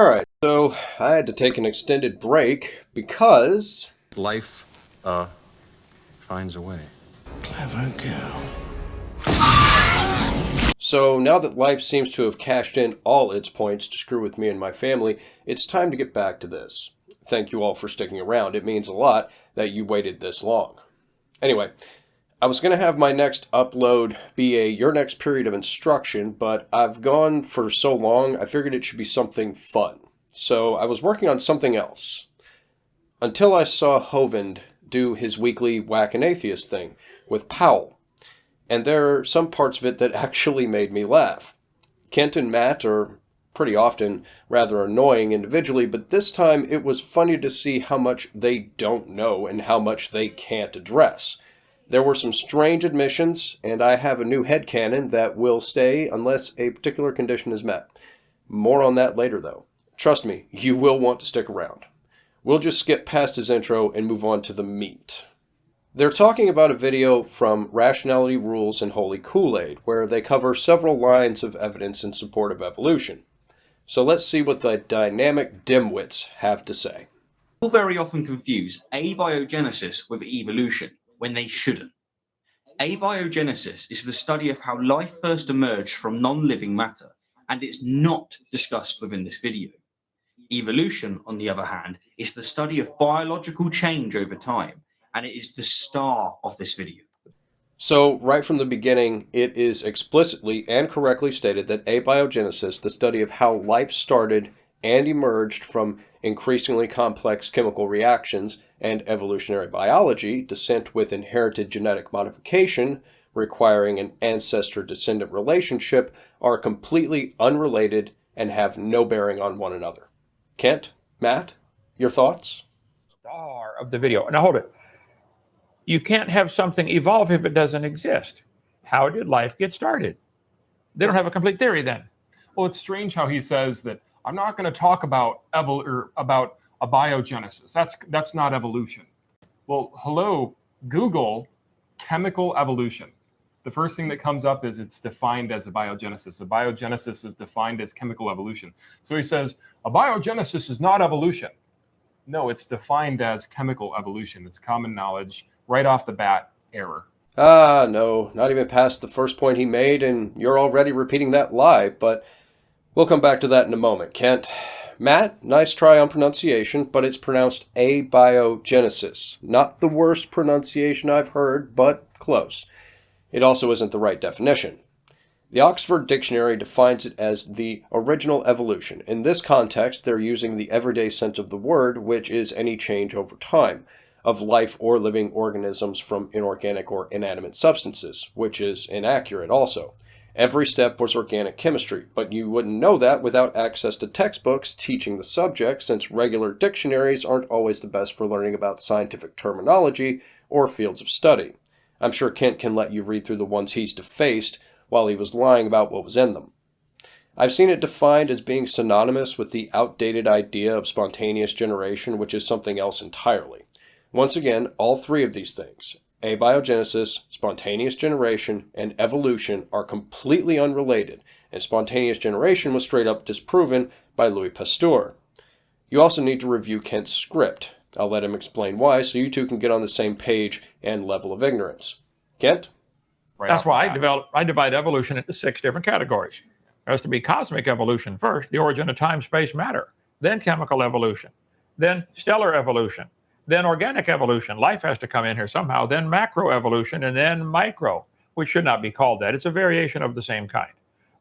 Alright, so I had to take an extended break because Life, finds a way. Clever girl. so now that life seems to have cashed in all its points to screw with me and my family, it's time to get back to this. Thank you all for sticking around. It means a lot that you waited this long. Anyway, I was going to have my next upload be your next period of instruction, but I've gone for so long, I figured it should be something fun. So I was working on something else. Until I saw Hovind do his weekly Whack an Atheist thing with Powell. And there are some parts of it that actually made me laugh. Kent and Matt are pretty often rather annoying individually, but this time it was funny to see how much they don't know and how much they can't address. There were some strange admissions, and I have a new headcanon that will stay unless a particular condition is met. More on that later, though. Trust me, you will want to stick around. We'll just skip past his intro and move on to the meat. They're talking about a video from Rationality Rules and Holy Kool-Aid, where they cover several lines of evidence in support of evolution. So let's see what the dynamic dimwits have to say. People very often confuse abiogenesis with evolution when they shouldn't. Abiogenesis is the study of how life first emerged from non-living matter, and it's not discussed within this video. Evolution, on the other hand, is the study of biological change over time, and it is the star of this video. So, right from the beginning, it is explicitly and correctly stated that abiogenesis, the study of how life started and emerged from increasingly complex chemical reactions, and evolutionary biology, descent with inherited genetic modification, requiring an ancestor-descendant relationship, are completely unrelated and have no bearing on one another. Kent, Matt, your thoughts? Star of the video. Now hold it. You can't have something evolve if it doesn't exist. How did life get started? They don't have a complete theory then. Well, it's strange how he says that I'm not going to talk about about abiogenesis. That's not evolution. Well, hello, Google chemical evolution. The first thing that comes up is it's defined as abiogenesis. Abiogenesis is defined as chemical evolution. So he says abiogenesis is not evolution. No, it's defined as chemical evolution. It's common knowledge. Right off the bat, error. No, not even past the first point he made, and you're already repeating that lie, but we'll come back to that in a moment, Kent. Matt, nice try on pronunciation, but it's pronounced abiogenesis. Not the worst pronunciation I've heard, but close. It also isn't the right definition. The Oxford Dictionary defines it as the original evolution. In this context, they're using the everyday sense of the word, which is any change over time of life or living organisms from inorganic or inanimate substances, which is inaccurate also. Every step was organic chemistry, but you wouldn't know that without access to textbooks teaching the subject, since regular dictionaries aren't always the best for learning about scientific terminology or fields of study. I'm sure Kent can let you read through the ones he's defaced while he was lying about what was in them. I've seen it defined as being synonymous with the outdated idea of spontaneous generation, which is something else entirely. Once again, all three of these things, abiogenesis, spontaneous generation, and evolution, are completely unrelated, and spontaneous generation was straight up disproven by Louis Pasteur. You also need to review Kent's script. I'll let him explain why, so you two can get on the same page and level of ignorance. Kent? That's why I divide evolution into 6 different categories. There has to be cosmic evolution first, the origin of time, space, matter. Then chemical evolution. Then stellar evolution. Then organic evolution. Life has to come in here somehow. Then macroevolution, and then micro, which should not be called that. It's a variation of the same kind.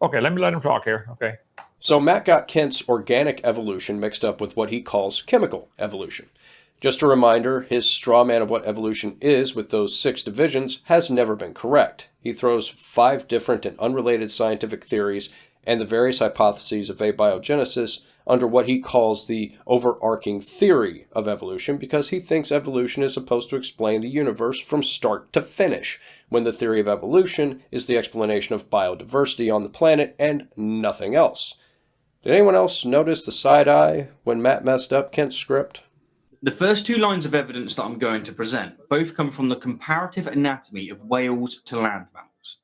Okay, let me let him talk here. Okay. So Matt got Kent's organic evolution mixed up with what he calls chemical evolution. Just a reminder, his straw man of what evolution is with those 6 divisions has never been correct. He throws 5 different and unrelated scientific theories and the various hypotheses of abiogenesis under what he calls the overarching theory of evolution, because he thinks evolution is supposed to explain the universe from start to finish, when the theory of evolution is the explanation of biodiversity on the planet and nothing else. Did anyone else notice the side eye when Matt messed up Kent's script? The first 2 lines of evidence that I'm going to present both come from the comparative anatomy of whales to land mammals.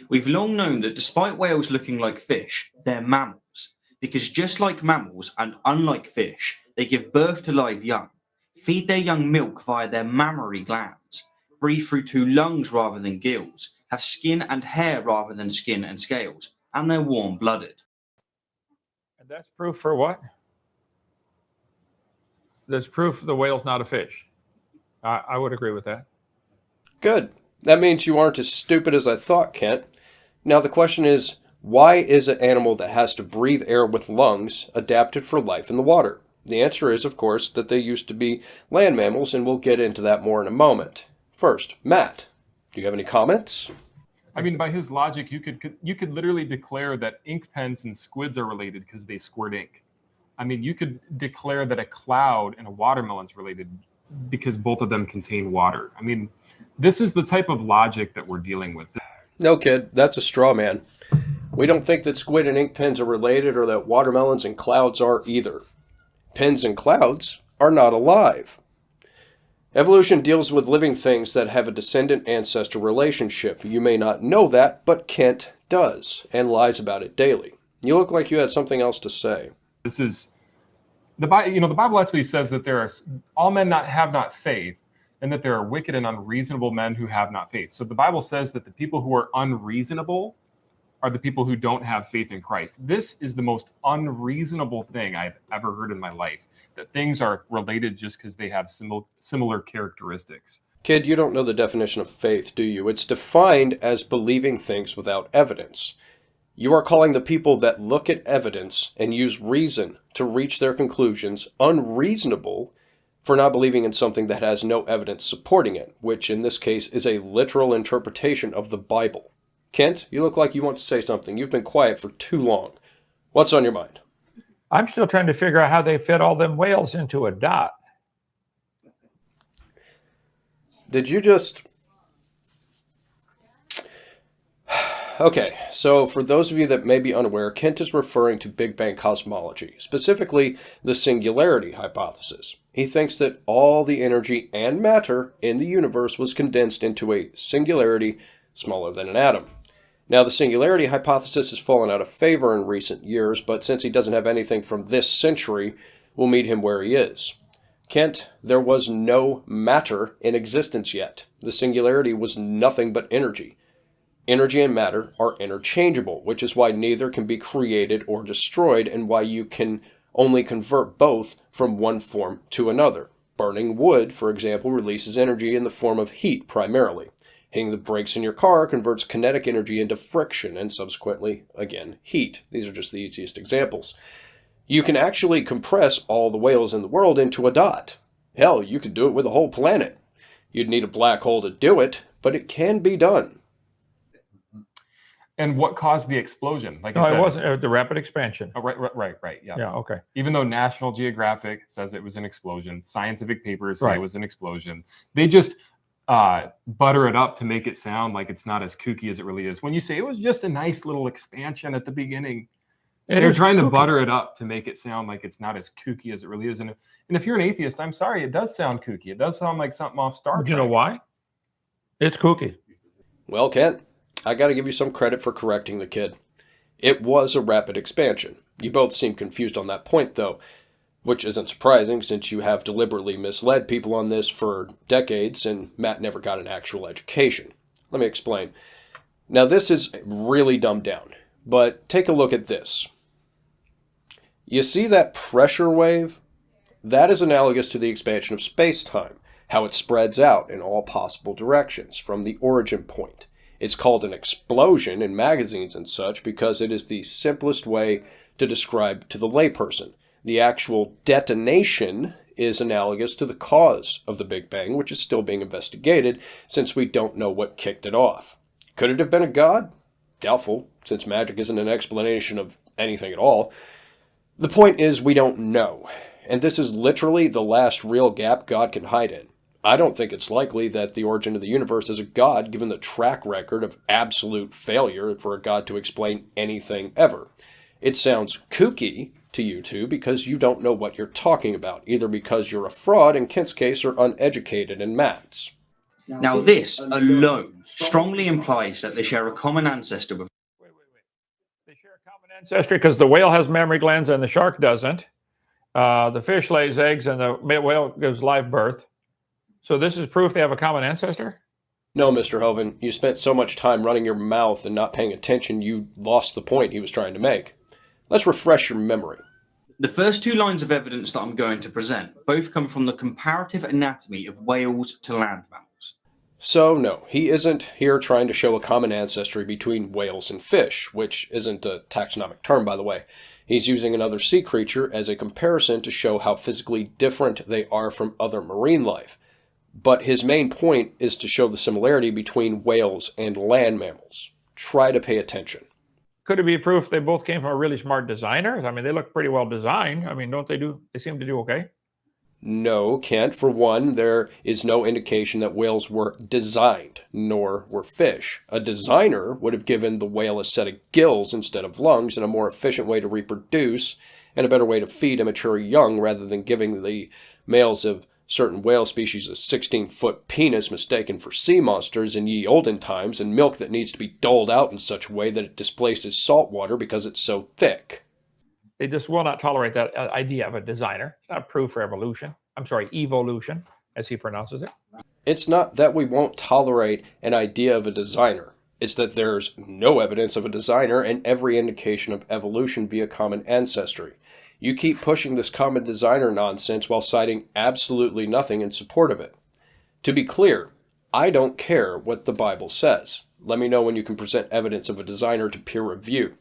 We've long known that despite whales looking like fish, they're mammals. because just like mammals and unlike fish, they give birth to live young, feed their young milk via their mammary glands, breathe through 2 lungs rather than gills, have skin and hair rather than skin and scales, and they're warm-blooded. And that's proof for what? That's proof the whale's not a fish. I would agree with that. Good. That means you aren't as stupid as I thought, Kent. Now the question is, why is an animal that has to breathe air with lungs adapted for life in the water? The answer is, of course, that they used to be land mammals, and we'll get into that more in a moment. First, Matt, do you have any comments? I mean, by his logic, you could literally declare that ink pens and squids are related because they squirt ink. I mean, you could declare that a cloud and a watermelon's related because both of them contain water. I mean, this is the type of logic that we're dealing with. No, kid, that's a straw man. We don't think that squid and ink pens are related or that watermelons and clouds are either. Pens and clouds are not alive. Evolution deals with living things that have a descendant-ancestor relationship. You may not know that, but Kent does, and lies about it daily. You look like you had something else to say. This is the Bible. The Bible actually says that there are all men have not faith, and that there are wicked and unreasonable men who have not faith. So the Bible says that the people who are unreasonable are the people who don't have faith in Christ. This is the most unreasonable thing I've ever heard in my life, that things are related just because they have similar characteristics. Kid, you don't know the definition of faith, do you? It's defined as believing things without evidence. You are calling the people that look at evidence and use reason to reach their conclusions unreasonable for not believing in something that has no evidence supporting it, which in this case is a literal interpretation of the Bible. Kent, you look like you want to say something. You've been quiet for too long. What's on your mind? I'm still trying to figure out how they fit all them whales into a dot. Did you just... Okay, so for those of you that may be unaware, Kent is referring to Big Bang cosmology, specifically the Singularity Hypothesis. He thinks that all the energy and matter in the universe was condensed into a singularity smaller than an atom. Now, the Singularity Hypothesis has fallen out of favor in recent years, but since he doesn't have anything from this century, we'll meet him where he is. Kent, there was no matter in existence yet. The singularity was nothing but energy. Energy and matter are interchangeable, which is why neither can be created or destroyed, and why you can only convert both from one form to another. Burning wood, for example, releases energy in the form of heat primarily. Hitting the brakes in your car converts kinetic energy into friction and subsequently, again, heat. These are just the easiest examples. You can actually compress all the whales in the world into a dot. Hell, you could do it with a whole planet. You'd need a black hole to do it, but it can be done. And what caused the explosion? Like No, I said, it wasn't the rapid expansion. Oh, right. Yeah. Yeah, okay. Even though National Geographic says it was an explosion, scientific papers say Right. it was an explosion. They just butter it up to make it sound like it's not as kooky as it really is. When you say it was just a nice little expansion at the beginning, they're trying to butter it up to make it sound like it's not as kooky as it really is. And if you're an atheist, I'm sorry, it does sound kooky. It does sound like something off Star Trek. Do you know why? It's kooky. Well, Kent, I got to give you some credit for correcting the kid. It was a rapid expansion. You both seem confused on that point, though, which isn't surprising since you have deliberately misled people on this for decades and Matt never got an actual education. Let me explain. Now, this is really dumbed down, but take a look at this. You see that pressure wave? That is analogous to the expansion of space-time, how it spreads out in all possible directions from the origin point. It's called an explosion in magazines and such because it is the simplest way to describe to the layperson. The actual detonation is analogous to the cause of the Big Bang, which is still being investigated since we don't know what kicked it off. Could it have been a god? Doubtful, since magic isn't an explanation of anything at all. The point is we don't know, and this is literally the last real gap God can hide in. I don't think it's likely that the origin of the universe is a god, given the track record of absolute failure for a god to explain anything ever. It sounds kooky to you two because you don't know what you're talking about, either because you're a fraud in Kent's case or uneducated in Matt's. Now, this alone strongly implies that they share a common ancestor with. Wait. They share a common Ancestry, because the whale has mammary glands and the shark doesn't. The fish lays eggs and the whale gives live birth. So this is proof they have a common ancestor? No, Mr. Hovind, you spent so much time running your mouth and not paying attention, you lost the point he was trying to make. Let's refresh your memory. The first two lines of evidence that I'm going to present both come from the comparative anatomy of whales to land mammals. So, no, he isn't here trying to show a common ancestry between whales and fish, which isn't a taxonomic term, by the way. He's using another sea creature as a comparison to show how physically different they are from other marine life. But his main point is to show the similarity between whales and land mammals. Try to pay attention. Could it be proof they both came from a really smart designer? I mean, they look pretty well designed. I mean, they seem to do okay? No, Kent. For one, there is no indication that whales were designed, nor were fish. A designer would have given the whale a set of gills instead of lungs and a more efficient way to reproduce and a better way to feed immature young rather than giving the males of certain whale species a 16-foot penis mistaken for sea monsters in ye olden times and milk that needs to be doled out in such a way that it displaces salt water because it's so thick. They just will not tolerate that idea of a designer. It's not proof for evolution. I'm sorry, evolution, as he pronounces it. It's not that we won't tolerate an idea of a designer. It's that there's no evidence of a designer and every indication of evolution via common ancestry. You keep pushing this common designer nonsense while citing absolutely nothing in support of it. To be clear, I don't care what the Bible says. Let me know when you can present evidence of a designer to peer review.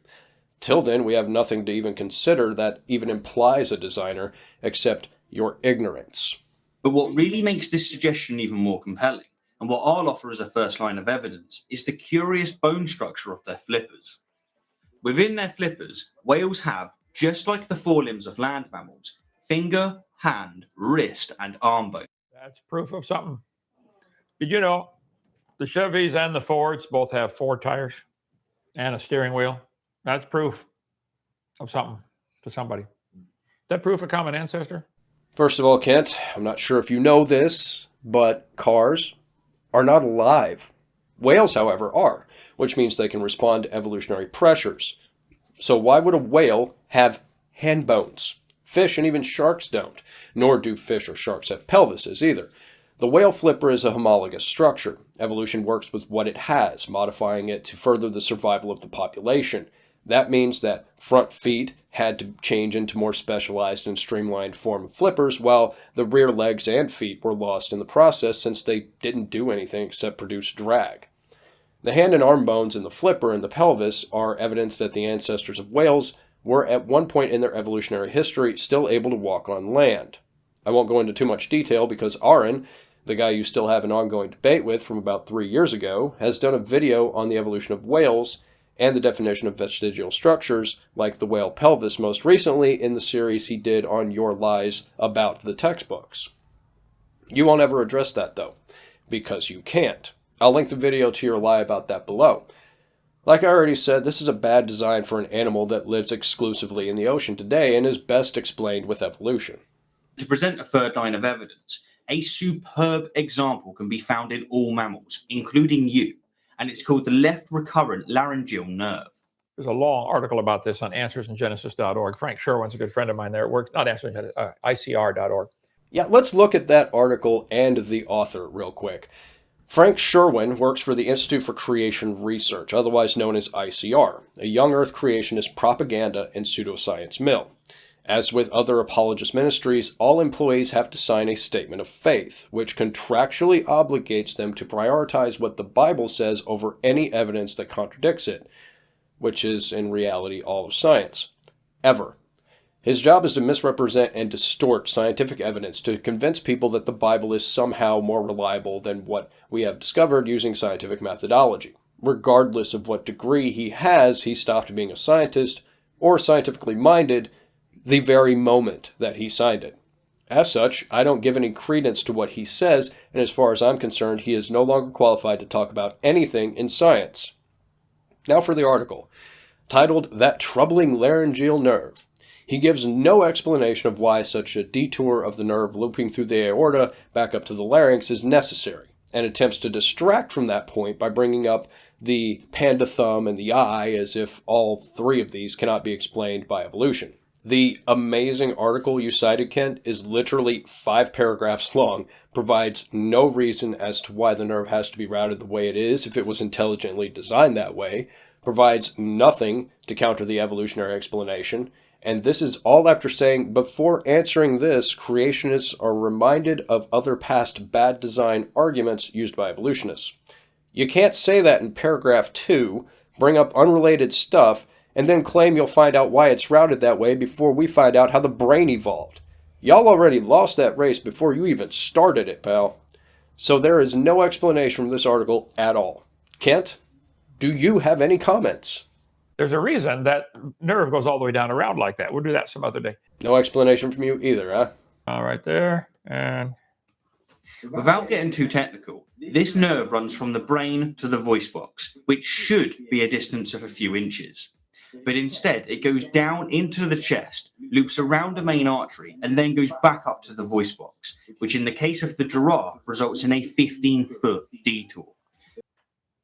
Till then, we have nothing to even consider that even implies a designer, except your ignorance. But what really makes this suggestion even more compelling, and what I'll offer as a first line of evidence, is the curious bone structure of their flippers. Within their flippers, whales have, just like the forelimbs of land mammals, finger, hand, wrist, and arm bones. That's proof of something. Did you know the Chevys and the Fords both have 4 tires and a steering wheel? That's proof of something to somebody. Is that proof of common ancestor? First of all, Kent, I'm not sure if you know this, but cars are not alive. Whales, however, are, which means they can respond to evolutionary pressures. So why would a whale have hand bones? Fish and even sharks don't, nor do fish or sharks have pelvises either. The whale flipper is a homologous structure. Evolution works with what it has, modifying it to further the survival of the population. That means that front feet had to change into more specialized and streamlined form of flippers, while the rear legs and feet were lost in the process since they didn't do anything except produce drag. The hand and arm bones in the flipper and the pelvis are evidence that the ancestors of whales were at one point in their evolutionary history still able to walk on land. I won't go into too much detail because Aaron, the guy you still have an ongoing debate with from about 3 years ago, has done a video on the evolution of whales and the definition of vestigial structures, like the whale pelvis most recently in the series he did on Your Lies about the textbooks. You won't ever address that, though, because you can't. I'll link the video to your lie about that below. Like I already said, this is a bad design for an animal that lives exclusively in the ocean today and is best explained with evolution. To present a third line of evidence, a superb example can be found in all mammals, including you, and it's called the left recurrent laryngeal nerve. There's a long article about this on answersingenesis.org. Frank Sherwin's a good friend of mine there. It works, not ICR.org. Yeah, let's look at that article and the author real quick. Frank Sherwin works for the Institute for Creation Research, otherwise known as ICR, a young earth creationist propaganda and pseudoscience mill. As with other apologist ministries, all employees have to sign a statement of faith, which contractually obligates them to prioritize what the Bible says over any evidence that contradicts it, which is in reality all of science. Ever. His job is to misrepresent and distort scientific evidence to convince people that the Bible is somehow more reliable than what we have discovered using scientific methodology. Regardless of what degree he has, he stopped being a scientist or scientifically minded the very moment that he signed it. As such, I don't give any credence to what he says, and as far as I'm concerned, he is no longer qualified to talk about anything in science. Now for the article, titled That Troubling Laryngeal Nerve. He gives no explanation of why such a detour of the nerve looping through the aorta back up to the larynx is necessary. and attempts to distract from that point by bringing up the panda thumb and the eye as if all three of these cannot be explained by evolution. The amazing article you cited, Kent, is literally 5 paragraphs long, provides no reason as to why the nerve has to be routed the way it is if it was intelligently designed that way, provides nothing to counter the evolutionary explanation, and this is all after saying, before answering this, creationists are reminded of other past bad design arguments used by evolutionists. You can't say that in paragraph 2, bring up unrelated stuff, and then claim you'll find out why it's routed that way before we find out how the brain evolved. Y'all already lost that race before you even started it, pal. So there is no explanation from this article at all. Kent, do you have any comments? There's a reason that nerve goes all the way down around like that. We'll do that some other day. No explanation from you either, huh? All right there. And Without getting too technical, this nerve runs from the brain to the voice box, which should be a distance of a few inches. But instead, it goes down into the chest, loops around the main artery, and then goes back up to the voice box, which in the case of the giraffe results in a 15-foot detour.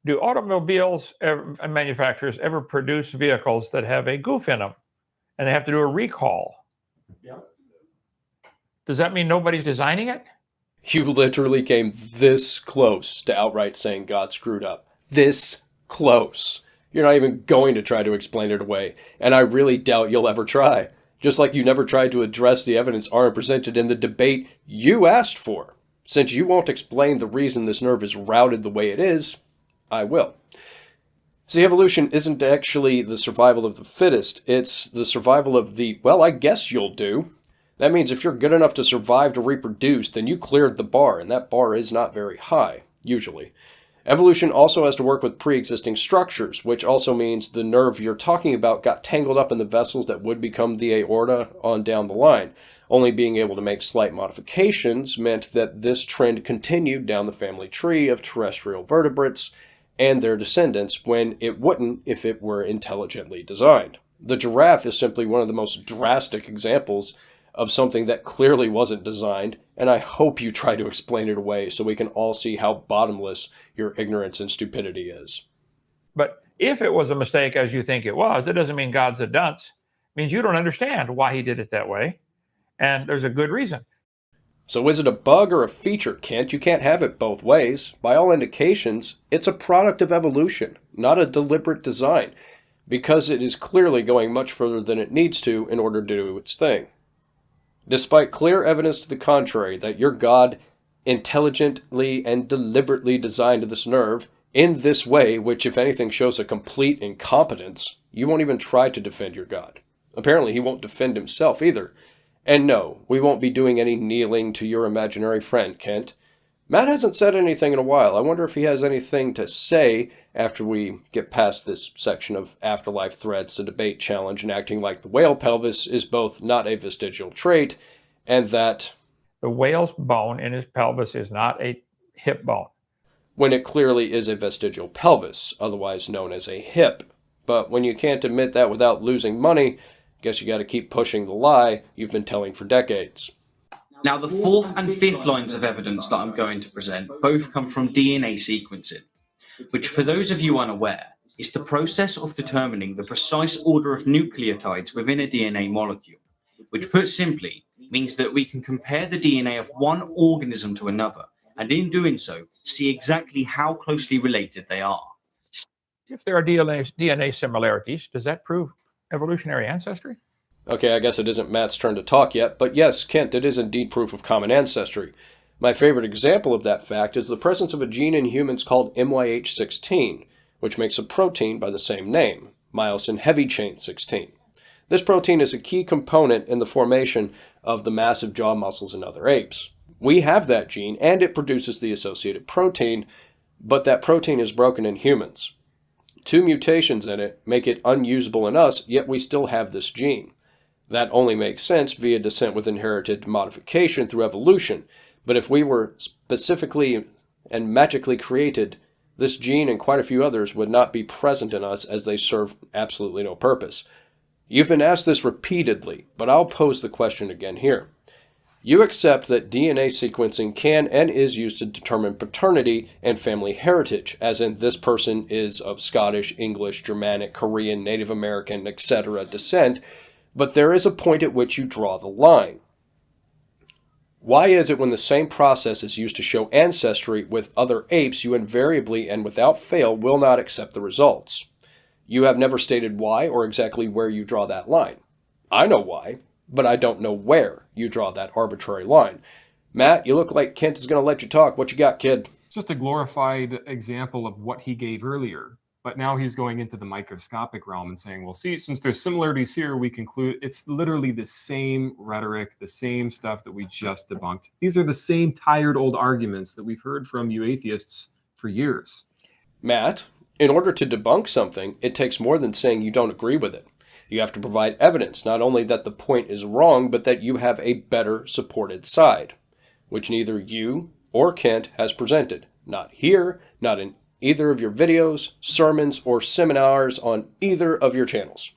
do automobiles and manufacturers ever produce vehicles that have a goof in them and they have to do a recall? Yeah. Does that mean nobody's designing it? You literally came this close to outright saying God screwed up. This close. You're not even going to try to explain it away, and I really doubt you'll ever try. Just like you never tried to address the evidence Aaron presented in the debate you asked for. Since you won't explain the reason this nerve is routed the way it is, I will. See, evolution isn't actually the survival of the fittest, it's the survival of the, well, I guess you'll do. That means if you're good enough to survive to reproduce, then you cleared the bar, and that bar is not very high, usually. Evolution also has to work with pre-existing structures, which also means the nerve you're talking about got tangled up in the vessels that would become the aorta on down the line. Only being able to make slight modifications meant that this trend continued down the family tree of terrestrial vertebrates and their descendants when it wouldn't if it were intelligently designed. The giraffe is simply one of the most drastic examples of something that clearly wasn't designed, and I hope you try to explain it away so we can all see how bottomless your ignorance and stupidity is. But if it was a mistake as you think it was, it doesn't mean God's a dunce. It means you don't understand why he did it that way, and there's a good reason. So is it a bug or a feature, Kent? You can't have it both ways. By all indications, it's a product of evolution, not a deliberate design, because it is clearly going much further than it needs to in order to do its thing. Despite clear evidence to the contrary that your God intelligently and deliberately designed this nerve in this way, which if anything shows a complete incompetence, you won't even try to defend your God. Apparently he won't defend himself either. And no, we won't be doing any kneeling to your imaginary friend, Kent. Matt hasn't said anything in a while. I wonder if he has anything to say after we get past this section of afterlife threats, a debate challenge, and acting like the whale pelvis is both not a vestigial trait, and that The whale's bone in his pelvis is not a hip bone. when it clearly is a vestigial pelvis, otherwise known as a hip. But when you can't admit that without losing money, guess you got to keep pushing the lie you've been telling for decades. Now, the fourth and fifth lines of evidence that I'm going to present both come from DNA sequencing, which, for those of you unaware, is the process of determining the precise order of nucleotides within a DNA molecule, which, put simply, means that we can compare the DNA of one organism to another, and in doing so, see exactly how closely related they are. If there are DNA similarities, does that prove evolutionary ancestry? Okay, I guess it isn't Matt's turn to talk yet, but yes, Kent, it is indeed proof of common ancestry. My favorite example of that fact is the presence of a gene in humans called MYH16, which makes a protein by the same name, myosin heavy chain 16. This protein is a key component in the formation of the massive jaw muscles in other apes. We have that gene, and it produces the associated protein, but that protein is broken in humans. 2 mutations in it make it unusable in us, yet we still have this gene. That only makes sense via descent with inherited modification through evolution, but if we were specifically and magically created, this gene and quite a few others would not be present in us as they serve absolutely no purpose. You've been asked this repeatedly, but I'll pose the question again here. You accept that DNA sequencing can and is used to determine paternity and family heritage, as in this person is of Scottish, English, Germanic, Korean, Native American, etc. descent, but there is a point at which you draw the line. Why is it when the same process is used to show ancestry with other apes, you invariably and without fail will not accept the results? You have never stated why or exactly where you draw that line. I know why, but I don't know where you draw that arbitrary line. Matt, you look like Kent is going to let you talk. What you got, kid? It's just a glorified example of what he gave earlier. But now he's going into the microscopic realm and saying, well, see, since there's similarities here, we conclude it's literally the same rhetoric, the same stuff that we just debunked. These are the same tired old arguments that we've heard from you atheists for years. Matt, in order to debunk something, it takes more than saying you don't agree with it. You have to provide evidence, not only that the point is wrong, but that you have a better supported side, which neither you or Kent has presented. Not here, not in either of your videos, sermons, or seminars on either of your channels.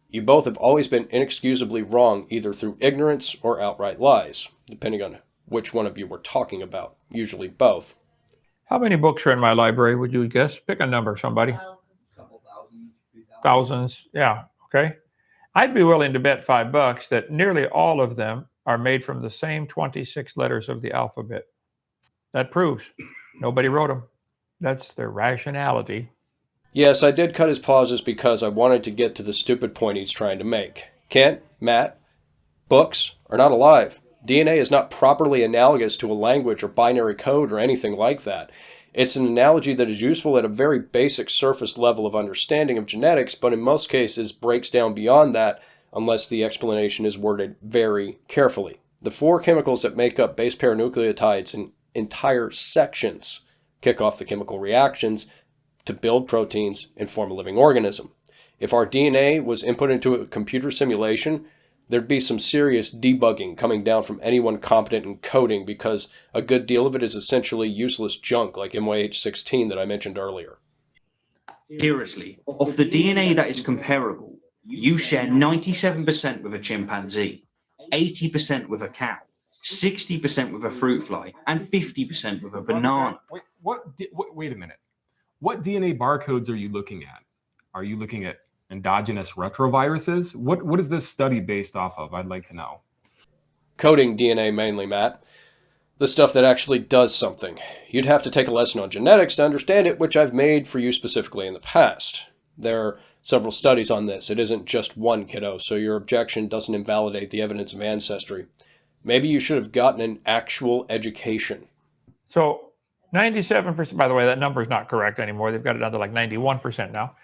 You both have always been inexcusably wrong, either through ignorance or outright lies, depending on which one of you we're talking about, usually both. How many books are in my library, would you guess? Pick a number, somebody. Thousands, yeah, okay. I'd be willing to bet $5 that nearly all of them are made from the same 26 letters of the alphabet. That proves nobody wrote them. That's their rationality. Yes, I did cut his pauses because I wanted to get to the stupid point he's trying to make. Kent, Matt, books are not alive. DNA is not properly analogous to a language or binary code or anything like that. It's an analogy that is useful at a very basic surface level of understanding of genetics, but in most cases breaks down beyond that unless the explanation is worded very carefully. The 4 chemicals that make up base pair nucleotides in entire sections kick off the chemical reactions to build proteins and form a living organism. If our DNA was input into a computer simulation, there'd be some serious debugging coming down from anyone competent in coding, because a good deal of it is essentially useless junk like MYH16 that I mentioned earlier. Seriously, of the DNA that is comparable, you share 97% with a chimpanzee, 80% with a cow, 60% with a fruit fly, and 50% with a banana. Wait a minute. What DNA barcodes are you looking at? Are you looking at endogenous retroviruses? What is this study based off of? I'd like to know. Coding DNA mainly, Matt. The stuff that actually does something. You'd have to take a lesson on genetics to understand it, which I've made for you specifically in the past. There are several studies on this. It isn't just one, kiddo, so your objection doesn't invalidate the evidence of ancestry. Maybe you should have gotten an actual education. So 97%, by the way, that number is not correct anymore. They've got it down to like 91% now.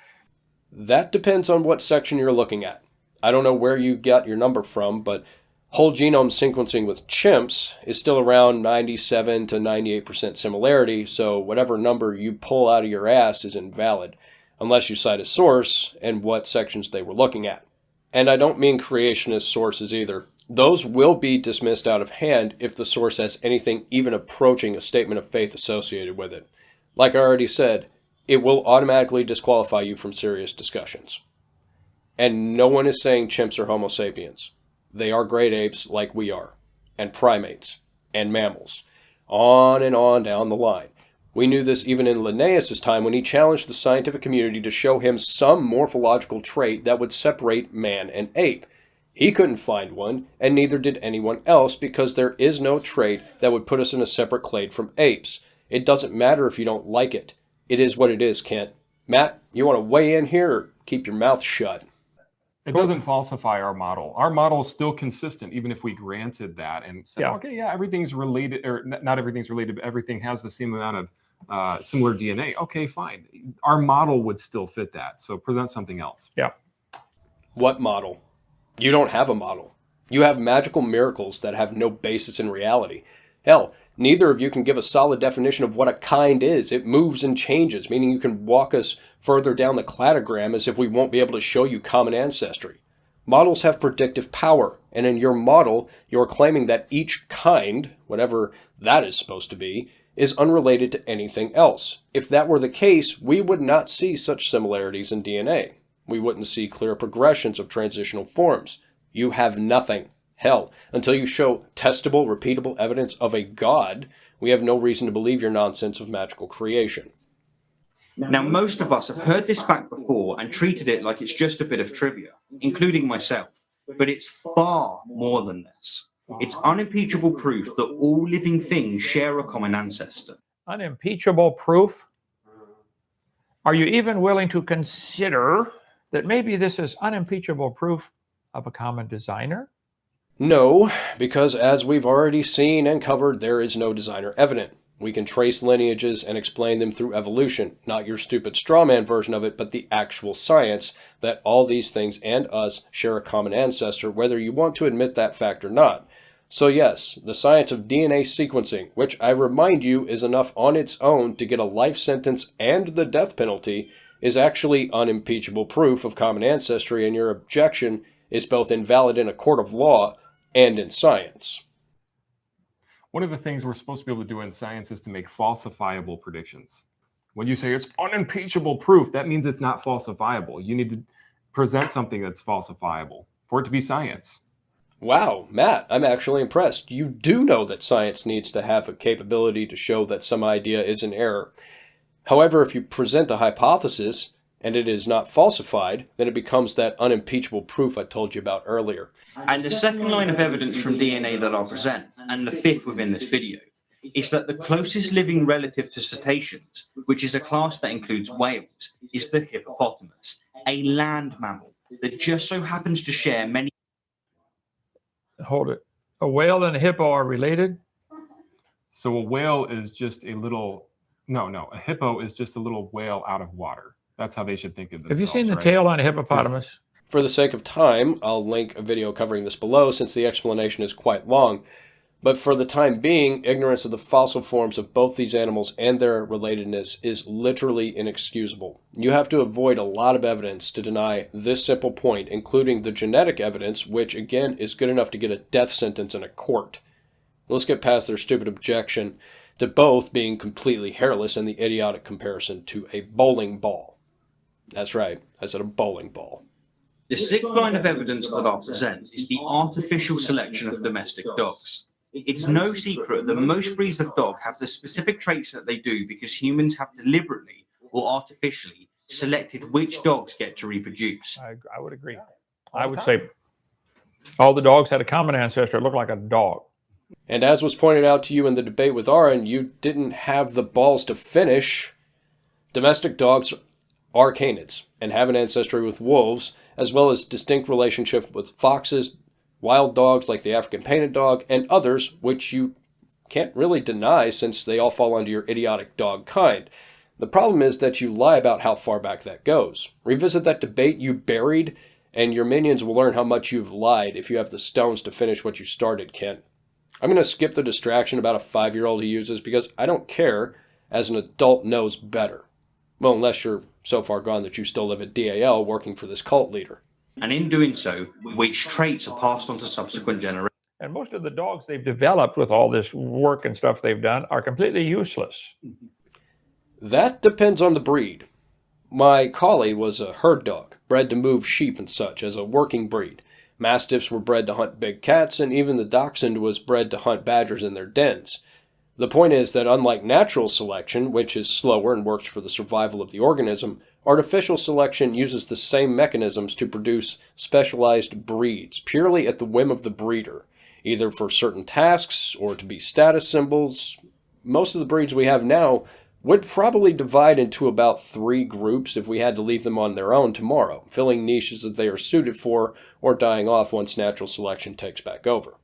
That depends on what section you're looking at. I don't know where you got your number from, but whole genome sequencing with chimps is still around 97 to 98% similarity, so whatever number you pull out of your ass is invalid, unless you cite a source and what sections they were looking at. And I don't mean creationist sources either. Those will be dismissed out of hand if the source has anything even approaching a statement of faith associated with it. Like I already said, it will automatically disqualify you from serious discussions. And no one is saying chimps are Homo sapiens. They are great apes like we are, and primates, and mammals. On and on down the line. We knew this even in Linnaeus' time when he challenged the scientific community to show him some morphological trait that would separate man and ape. He couldn't find one, and neither did anyone else, because there is no trait that would put us in a separate clade from apes. It doesn't matter if you don't like it. It is what it is, Kent. Matt, you want to weigh in here or keep your mouth shut? It doesn't falsify our model. Our model is still consistent, even if we granted that and said, okay, yeah, everything's related, or not everything's related, but everything has the same amount of similar DNA. Okay, fine. Our model would still fit that. So present something else. Yeah. What model? You don't have a model. You have magical miracles that have no basis in reality. Hell, neither of you can give a solid definition of what a kind is. It moves and changes, meaning you can walk us further down the cladogram as if we won't be able to show you common ancestry. Models have predictive power, and in your model, you're claiming that each kind, whatever that is supposed to be, is unrelated to anything else. If that were the case, we would not see such similarities in DNA. We wouldn't see clear progressions of transitional forms. You have nothing. Hell, until you show testable, repeatable evidence of a god, we have no reason to believe your nonsense of magical creation. Now, most of us have heard this fact before and treated it like it's just a bit of trivia, including myself. But it's far more than this. It's unimpeachable proof that all living things share a common ancestor. Unimpeachable proof? Are you even willing to consider that maybe this is unimpeachable proof of a common designer? No, because as we've already seen and covered, there is no designer evident. We can trace lineages and explain them through evolution, not your stupid straw man version of it, but the actual science that all these things and us share a common ancestor, whether you want to admit that fact or not. So yes, the science of DNA sequencing, which I remind you is enough on its own to get a life sentence and the death penalty, is actually unimpeachable proof of common ancestry, and your objection is both invalid in a court of law and in science. One of the things we're supposed to be able to do in science is to make falsifiable predictions. When you say it's unimpeachable proof, that means it's not falsifiable. You need to present something that's falsifiable for it to be science. Wow, Matt, I'm actually impressed. You do know that science needs to have a capability to show that some idea is an error. However, if you present a hypothesis and it is not falsified, then it becomes that unimpeachable proof I told you about earlier. And the second line of evidence from DNA that I'll present, and the fifth within this video, is that the closest living relative to cetaceans, which is a class that includes whales, is the hippopotamus, a land mammal that just so happens to share many... Hold it. A whale and a hippo are related? So a whale is just a little... No, a hippo is just a little whale out of water. That's how they should think of themselves. Have you seen the right? tail on a hippopotamus? For the sake of time, I'll link a video covering this below since the explanation is quite long. But for the time being, ignorance of the fossil forms of both these animals and their relatedness is literally inexcusable. You have to avoid a lot of evidence to deny this simple point, including the genetic evidence, which again is good enough to get a death sentence in a court. Let's get past their stupid objection to both being completely hairless and the idiotic comparison to a bowling ball. That's right, I said a bowling ball. The sixth line of evidence that I'll present is the artificial selection of domestic dogs. It's no secret that most breeds of dog have the specific traits that they do because humans have deliberately or artificially selected which dogs get to reproduce. I would agree. I would say all the dogs had a common ancestor. It looked like a dog. And as was pointed out to you in the debate with Aaron, you didn't have the balls to finish. Domestic dogs are canids and have an ancestry with wolves, as well as distinct relationship with foxes, wild dogs like the African painted dog, and others which you can't really deny since they all fall under your idiotic dog kind. The problem is that you lie about how far back that goes. Revisit that debate you buried, and your minions will learn how much you've lied if you have the stones to finish what you started, Kent. I'm going to skip the distraction about a 5-year-old he uses because I don't care, as an adult knows better. Well, unless you're so far gone that you still live at DAL working for this cult leader. And in doing so, which traits are passed on to subsequent generations. And most of the dogs they've developed with all this work and stuff they've done are completely useless. That depends on the breed. My collie was a herd dog, bred to move sheep and such as a working breed. Mastiffs were bred to hunt big cats, and even the dachshund was bred to hunt badgers in their dens. The point is that unlike natural selection, which is slower and works for the survival of the organism, artificial selection uses the same mechanisms to produce specialized breeds, purely at the whim of the breeder, either for certain tasks or to be status symbols. Most of the breeds we have now would probably divide into about 3 groups if we had to leave them on their own tomorrow, filling niches that they are suited for or dying off once natural selection takes back over.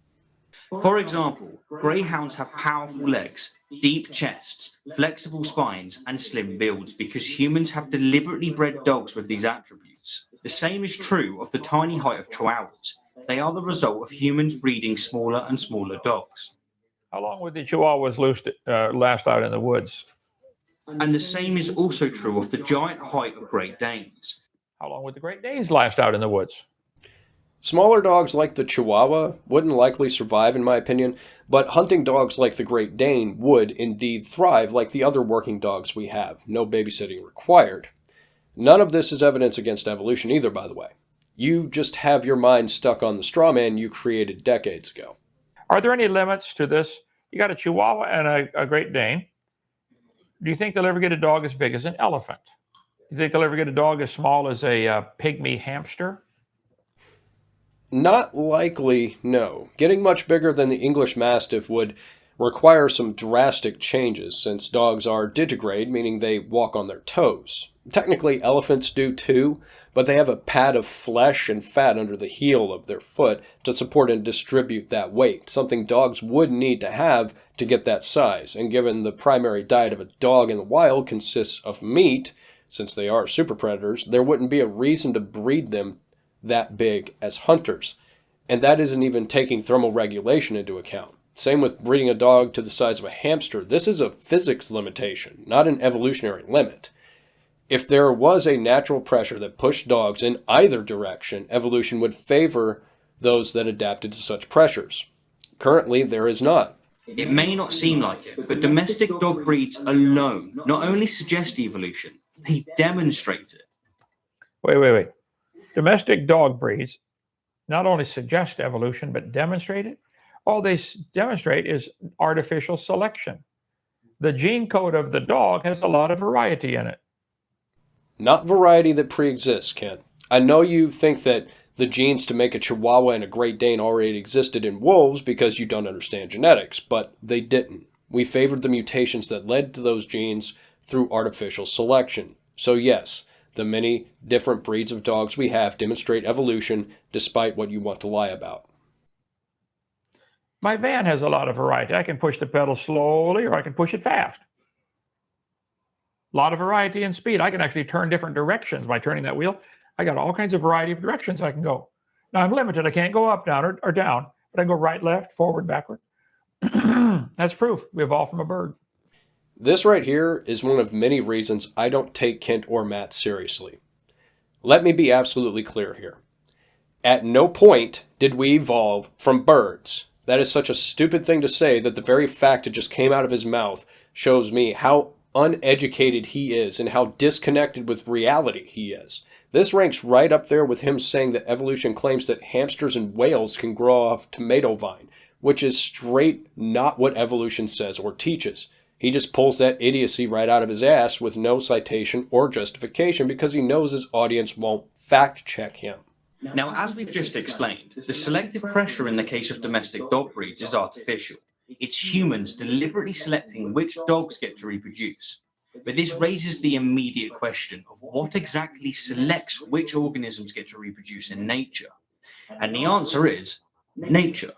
For example, greyhounds have powerful legs, deep chests, flexible spines, and slim builds because humans have deliberately bred dogs with these attributes. The same is true of the tiny height of chihuahuas. They are the result of humans breeding smaller and smaller dogs. How long would the chihuahuas last out in the woods? And the same is also true of the giant height of Great Danes. How long would the Great Danes last out in the woods? Smaller dogs like the Chihuahua wouldn't likely survive in my opinion, but hunting dogs like the Great Dane would indeed thrive like the other working dogs we have, no babysitting required. None of this is evidence against evolution either, by the way. You just have your mind stuck on the straw man you created decades ago. Are there any limits to this? You got a Chihuahua and a Great Dane. Do you think they'll ever get a dog as big as an elephant? Do you think they'll ever get a dog as small as a pygmy hamster? Not likely, no. Getting much bigger than the English Mastiff would require some drastic changes, since dogs are digigrade, meaning they walk on their toes. Technically, elephants do too, but they have a pad of flesh and fat under the heel of their foot to support and distribute that weight, something dogs would need to have to get that size. And given the primary diet of a dog in the wild consists of meat, since they are super predators, there wouldn't be a reason to breed them that big as hunters. And that isn't even taking thermal regulation into account. Same with breeding a dog to the size of a hamster. This is a physics limitation, not an evolutionary limit. If there was a natural pressure that pushed dogs in either direction, evolution would favor those that adapted to such pressures. Currently, there is not. It may not seem like it, but domestic dog breeds alone not only suggest evolution, they demonstrate it. Wait. Domestic dog breeds not only suggest evolution, but demonstrate it. All they demonstrate is artificial selection. The gene code of the dog has a lot of variety in it. Not variety that pre-exists, Kent. I know you think that the genes to make a Chihuahua and a Great Dane already existed in wolves because you don't understand genetics, but they didn't. We favored the mutations that led to those genes through artificial selection. So yes, the many different breeds of dogs we have demonstrate evolution despite what you want to lie about. My van has a lot of variety. I can push the pedal slowly or I can push it fast. A lot of variety in speed. I can actually turn different directions by turning that wheel. I got all kinds of variety of directions I can go. Now I'm limited. I can't go up, down, or down, but I can go right, left, forward, backward. That's proof. We evolved from a bird. This right here is one of many reasons I don't take Kent or Matt seriously. Let me be absolutely clear here. At no point did we evolve from birds. That is such a stupid thing to say that the very fact it just came out of his mouth shows me how uneducated he is and how disconnected with reality he is. This ranks right up there with him saying that evolution claims that hamsters and whales can grow off tomato vine, which is straight not what evolution says or teaches. He just pulls that idiocy right out of his ass with no citation or justification because he knows his audience won't fact check him. Now, as we've just explained, the selective pressure in the case of domestic dog breeds is artificial. It's humans deliberately selecting which dogs get to reproduce. But this raises the immediate question of what exactly selects which organisms get to reproduce in nature. And the answer is nature.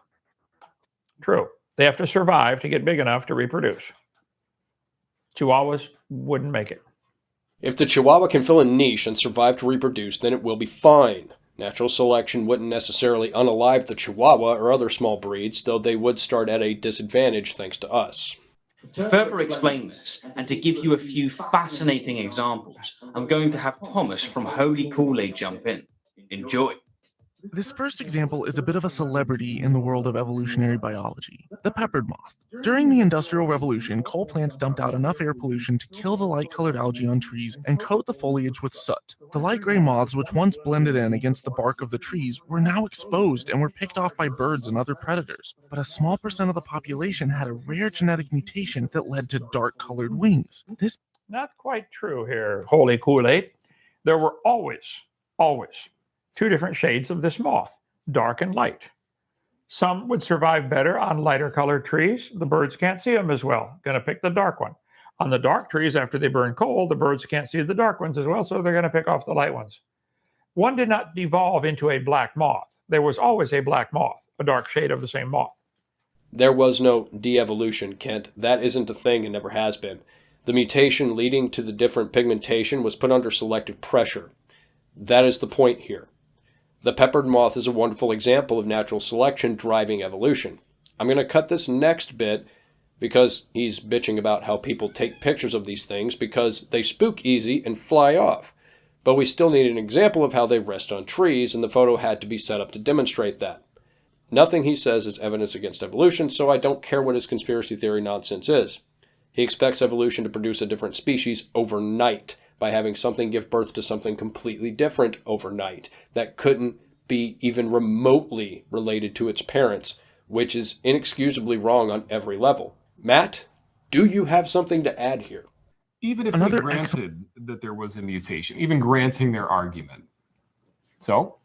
True. They have to survive to get big enough to reproduce. Chihuahuas wouldn't make it. If the Chihuahua can fill a niche and survive to reproduce, then it will be fine. Natural selection wouldn't necessarily unalive the Chihuahua or other small breeds, though they would start at a disadvantage thanks to us. To further explain this, and to give you a few fascinating examples, I'm going to have Thomas from Holy Kool-Aid jump in. Enjoy. This first example is a bit of a celebrity in the world of evolutionary biology, the peppered moth. During the Industrial Revolution, coal plants dumped out enough air pollution to kill the light-colored algae on trees and coat the foliage with soot. The light gray moths, which once blended in against the bark of the trees, were now exposed and were picked off by birds and other predators. But a small percent of the population had a rare genetic mutation that led to dark-colored wings. This Not quite true here, Holy Kool-Aid. There were always two different shades of this moth, dark and light. Some would survive better on lighter colored trees. The birds can't see them as well. Going to pick the dark one. On the dark trees, after they burn coal, the birds can't see the dark ones as well, so they're going to pick off the light ones. One did not devolve into a black moth. There was always a black moth, a dark shade of the same moth. There was no de-evolution, Kent. That isn't a thing and never has been. The mutation leading to the different pigmentation was put under selective pressure. That is the point here. The peppered moth is a wonderful example of natural selection driving evolution. I'm going to cut this next bit because he's bitching about how people take pictures of these things because they spook easy and fly off. But we still need an example of how they rest on trees, and the photo had to be set up to demonstrate that. Nothing he says is evidence against evolution, so I don't care what his conspiracy theory nonsense is. He expects evolution to produce a different species overnight, by having something give birth to something completely different overnight that couldn't be even remotely related to its parents, which is inexcusably wrong on every level. Matt, do you have something to add here? Even if Another we granted that there was a mutation, even granting their argument, so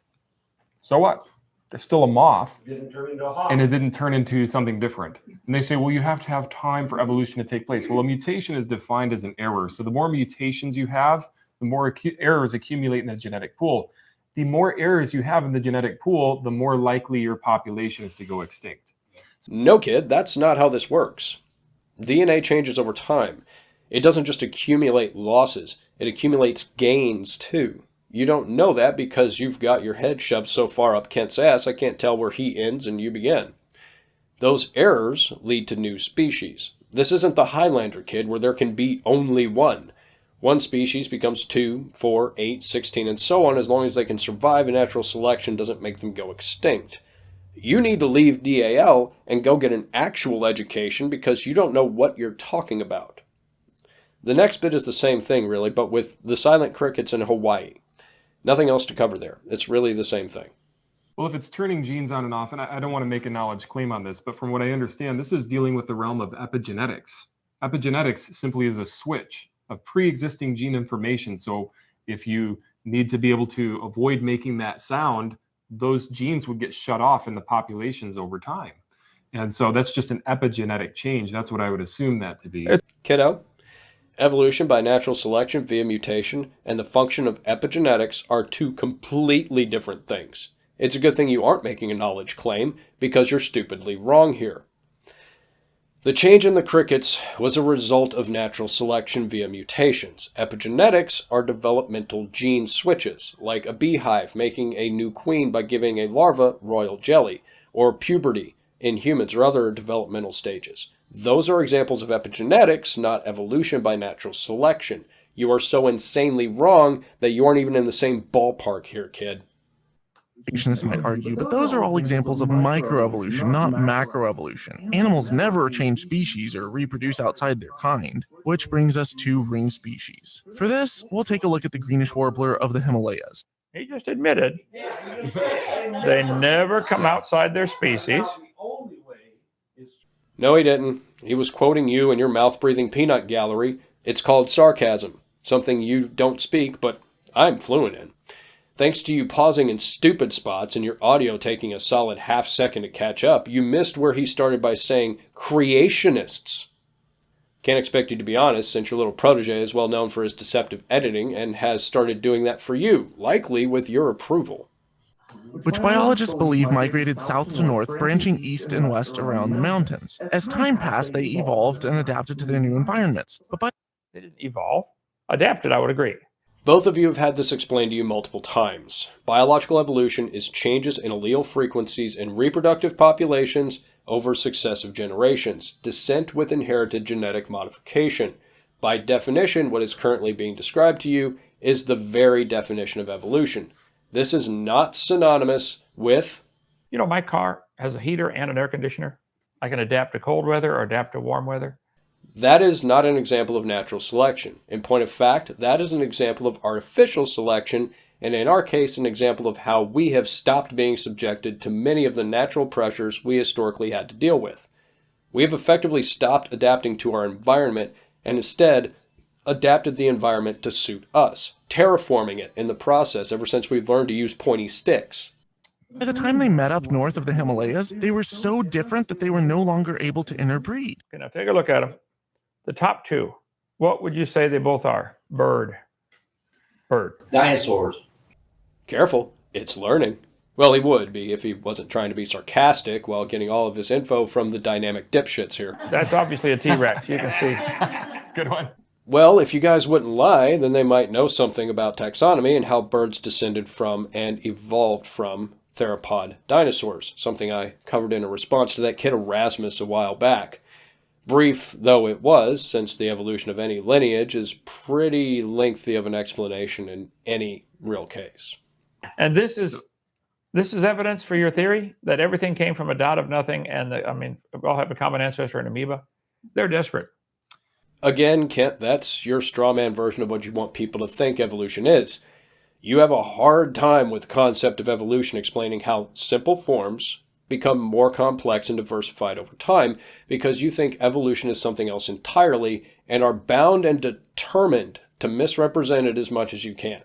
what? There's still a moth, and it didn't turn into something different. And they say, well, you have to have time for evolution to take place. Well, a mutation is defined as an error. So the more mutations you have, the more errors accumulate in the genetic pool. The more errors you have in the genetic pool, the more likely your population is to go extinct. No, kid, that's not how this works. DNA changes over time. It doesn't just accumulate losses, it accumulates gains too. You don't know that because you've got your head shoved so far up Kent's ass I can't tell where he ends and you begin. Those errors lead to new species. This isn't the Highlander, kid, where there can be only one. One species becomes 2, 4, 8, 16, and so on as long as they can survive, and natural selection doesn't make them go extinct. You need to leave DAL and go get an actual education because you don't know what you're talking about. The next bit is the same thing, really, but with the silent crickets in Hawaii. Nothing else to cover there. It's really the same thing. Well, if it's turning genes on and off, and I don't want to make a knowledge claim on this, but from what I understand, this is dealing with the realm of epigenetics. Epigenetics simply is a switch of pre-existing gene information. So if you need to be able to avoid making that sound, those genes would get shut off in the populations over time. And so that's just an epigenetic change. That's what I would assume that to be. Kiddo, evolution by natural selection via mutation and the function of epigenetics are two completely different things. It's a good thing you aren't making a knowledge claim because you're stupidly wrong here. The change in the crickets was a result of natural selection via mutations. Epigenetics are developmental gene switches, like a beehive making a new queen by giving a larva royal jelly, or puberty in humans or other developmental stages. Those are examples of epigenetics, not evolution by natural selection. You are so insanely wrong that you aren't even in the same ballpark here, kid. Evolutionists might argue, but those are all examples of microevolution, not macroevolution. Animals never change species or reproduce outside their kind, which brings us to ring species. For this, we'll take a look at the greenish warbler of the Himalayas. He just admitted they never come outside their species. No, he didn't. He was quoting you and your mouth-breathing peanut gallery. It's called sarcasm, something you don't speak, but I'm fluent in. Thanks to you pausing in stupid spots and your audio taking a solid half second to catch up, you missed where he started by saying creationists. Can't expect you to be honest, since your little protege is well known for his deceptive editing and has started doing that for you, likely with your approval. Which biologists believe migrated south to north, branching east and west around the mountains. As time passed, they evolved and adapted to their new environments. They didn't evolve. Adapted, I would agree. Both of you have had this explained to you multiple times. Biological evolution is changes in allele frequencies in reproductive populations over successive generations, descent with inherited genetic modification. By definition, what is currently being described to you is the very definition of evolution. This is not synonymous with... You know, my car has a heater and an air conditioner. I can adapt to cold weather or adapt to warm weather. That is not an example of natural selection. In point of fact, that is an example of artificial selection, and in our case, an example of how we have stopped being subjected to many of the natural pressures we historically had to deal with. We have effectively stopped adapting to our environment and instead adapted the environment to suit us, terraforming it in the process ever since we've learned to use pointy sticks. By the time they met up north of the Himalayas, they were so different that they were no longer able to interbreed. Okay, now take a look at them. The top two, what would you say they both are? Bird. Dinosaurs. Careful, it's learning. Well, he would be if he wasn't trying to be sarcastic while getting all of his info from the dynamic dipshits here. That's obviously a T-Rex, you can see. Good one. Well, if you guys wouldn't lie, then they might know something about taxonomy and how birds descended from and evolved from theropod dinosaurs, something I covered in a response to that kid Erasmus a while back. Brief though it was, since the evolution of any lineage is pretty lengthy of an explanation in any real case. And this is evidence for your theory that everything came from a dot of nothing and we all have a common ancestor, an amoeba? They're desperate. Again, Kent, that's your straw man version of what you want people to think evolution is. You have a hard time with the concept of evolution explaining how simple forms become more complex and diversified over time because you think evolution is something else entirely and are bound and determined to misrepresent it as much as you can.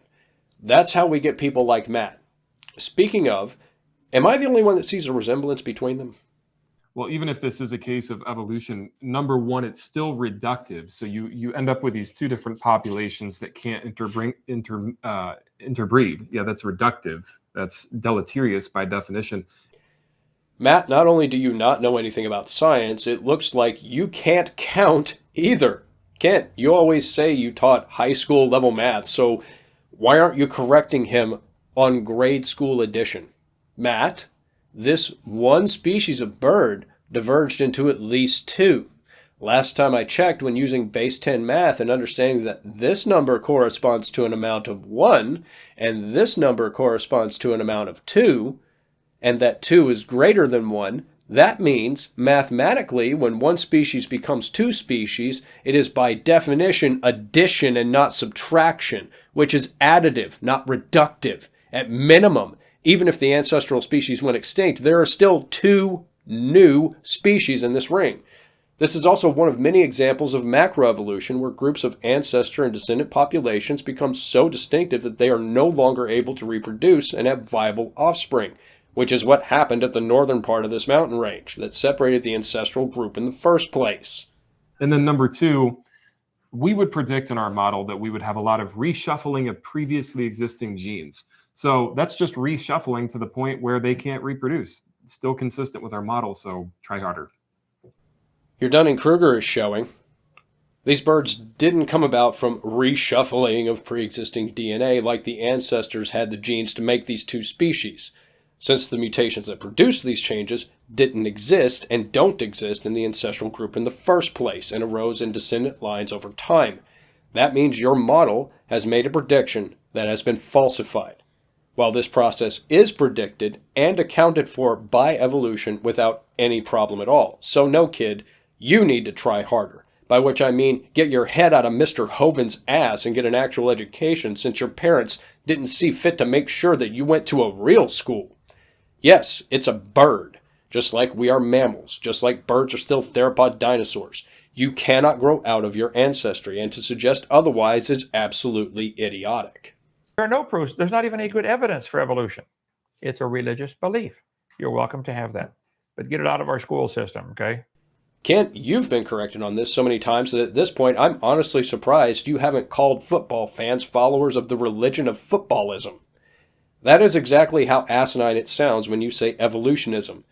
That's how we get people like Matt. Speaking of, am I the only one that sees a resemblance between them? Well, even if this is a case of evolution, number one, it's still reductive. So you end up with these two different populations that can't interbreed. Yeah, that's reductive. That's deleterious by definition. Matt, not only do you not know anything about science, it looks like you can't count either. Kent, you always say you taught high school level math, so why aren't you correcting him on grade school edition? Matt, this one species of bird diverged into at least two. Last time I checked, when using base 10 math and understanding that this number corresponds to an amount of 1, and this number corresponds to an amount of 2, and that 2 is greater than 1, that means, mathematically, when one species becomes two species, it is by definition addition and not subtraction, which is additive, not reductive. At minimum, even if the ancestral species went extinct, there are still two new species in this ring. This is also one of many examples of macroevolution where groups of ancestor and descendant populations become so distinctive that they are no longer able to reproduce and have viable offspring, which is what happened at the northern part of this mountain range that separated the ancestral group in the first place. And then number two, we would predict in our model that we would have a lot of reshuffling of previously existing genes. So that's just reshuffling to the point where they can't reproduce. It's still consistent with our model, so try harder. Your Dunning-Kruger is showing. These birds didn't come about from reshuffling of pre-existing DNA like the ancestors had the genes to make these two species, since the mutations that produced these changes didn't exist and don't exist in the ancestral group in the first place and arose in descendant lines over time. That means your model has made a prediction that has been falsified. While this process is predicted and accounted for by evolution without any problem at all. So no, kid, you need to try harder. By which I mean get your head out of Mr. Hovind's ass and get an actual education, since your parents didn't see fit to make sure that you went to a real school. Yes, it's a bird, just like we are mammals, just like birds are still theropod dinosaurs. You cannot grow out of your ancestry, and to suggest otherwise is absolutely idiotic. There are no proofs. There's not even any good evidence for evolution. It's a religious belief. You're welcome to have that. But get it out of our school system, okay? Kent, you've been corrected on this so many times that at this point I'm honestly surprised you haven't called football fans followers of the religion of footballism. That is exactly how asinine it sounds when you say evolutionism,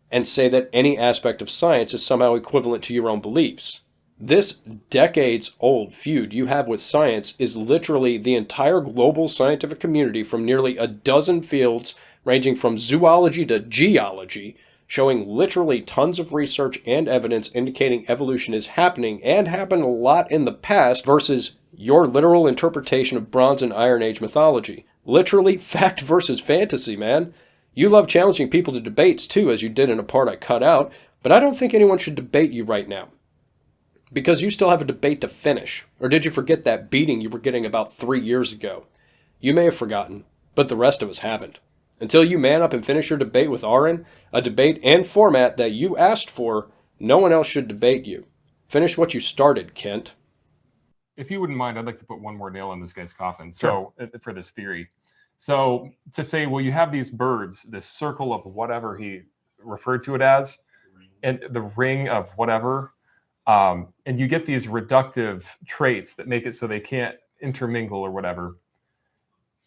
and say that any aspect of science is somehow equivalent to your own beliefs. This decades-old feud you have with science is literally the entire global scientific community from nearly a dozen fields ranging from zoology to geology, showing literally tons of research and evidence indicating evolution is happening and happened a lot in the past versus your literal interpretation of Bronze and Iron Age mythology. Literally fact versus fantasy, man. You love challenging people to debates too, as you did in a part I cut out, but I don't think anyone should debate you right now. Because you still have a debate to finish. Or did you forget that beating you were getting about 3 years ago? You may have forgotten, but the rest of us haven't. Until you man up and finish your debate with Aaron, a debate and format that you asked for, no one else should debate you. Finish what you started, Kent. If you wouldn't mind, I'd like to put one more nail in this guy's coffin. So, for this theory. So to say, well, you have these birds, this circle of whatever he referred to it as, and the ring of whatever, and you get these reductive traits that make it so they can't intermingle or whatever.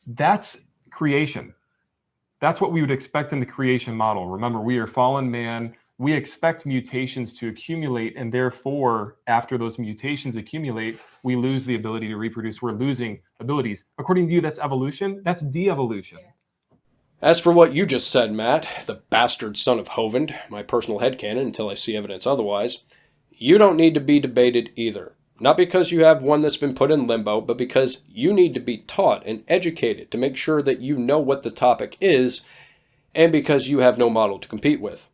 That's creation. That's what we would expect in the creation model. Remember, we are fallen man. We expect mutations to accumulate, and therefore, after those mutations accumulate, we lose the ability to reproduce. We're losing abilities. According to you, that's evolution? That's de-evolution. As for what you just said, Matt, the bastard son of Hovind, my personal headcanon until I see evidence otherwise, you don't need to be debated either. Not because you have one that's been put in limbo, but because you need to be taught and educated to make sure that you know what the topic is, and because you have no model to compete with.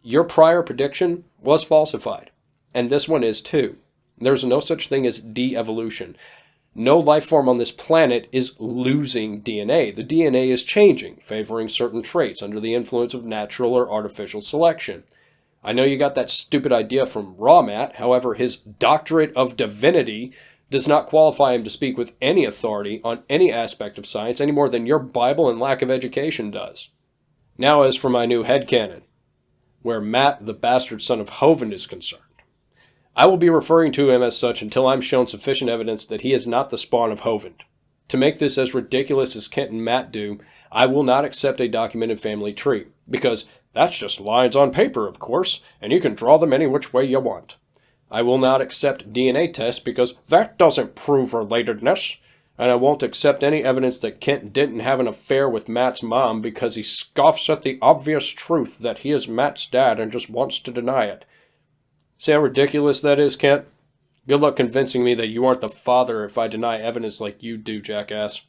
Your prior prediction was falsified, and this one is too. There's no such thing as de-evolution. No life form on this planet is losing DNA. The DNA is changing, favoring certain traits under the influence of natural or artificial selection. I know you got that stupid idea from Raw Matt, however, his doctorate of divinity does not qualify him to speak with any authority on any aspect of science any more than your Bible and lack of education does. Now as for my new headcanon, where Matt, the bastard son of Hovind, is concerned. I will be referring to him as such until I'm shown sufficient evidence that he is not the spawn of Hovind. To make this as ridiculous as Kent and Matt do, I will not accept a documented family tree, because that's just lines on paper, of course, and you can draw them any which way you want. I will not accept DNA tests because that doesn't prove relatedness, and I won't accept any evidence that Kent didn't have an affair with Matt's mom because he scoffs at the obvious truth that he is Matt's dad and just wants to deny it. See how ridiculous that is, Kent? Good luck convincing me that you aren't the father if I deny evidence like you do, jackass.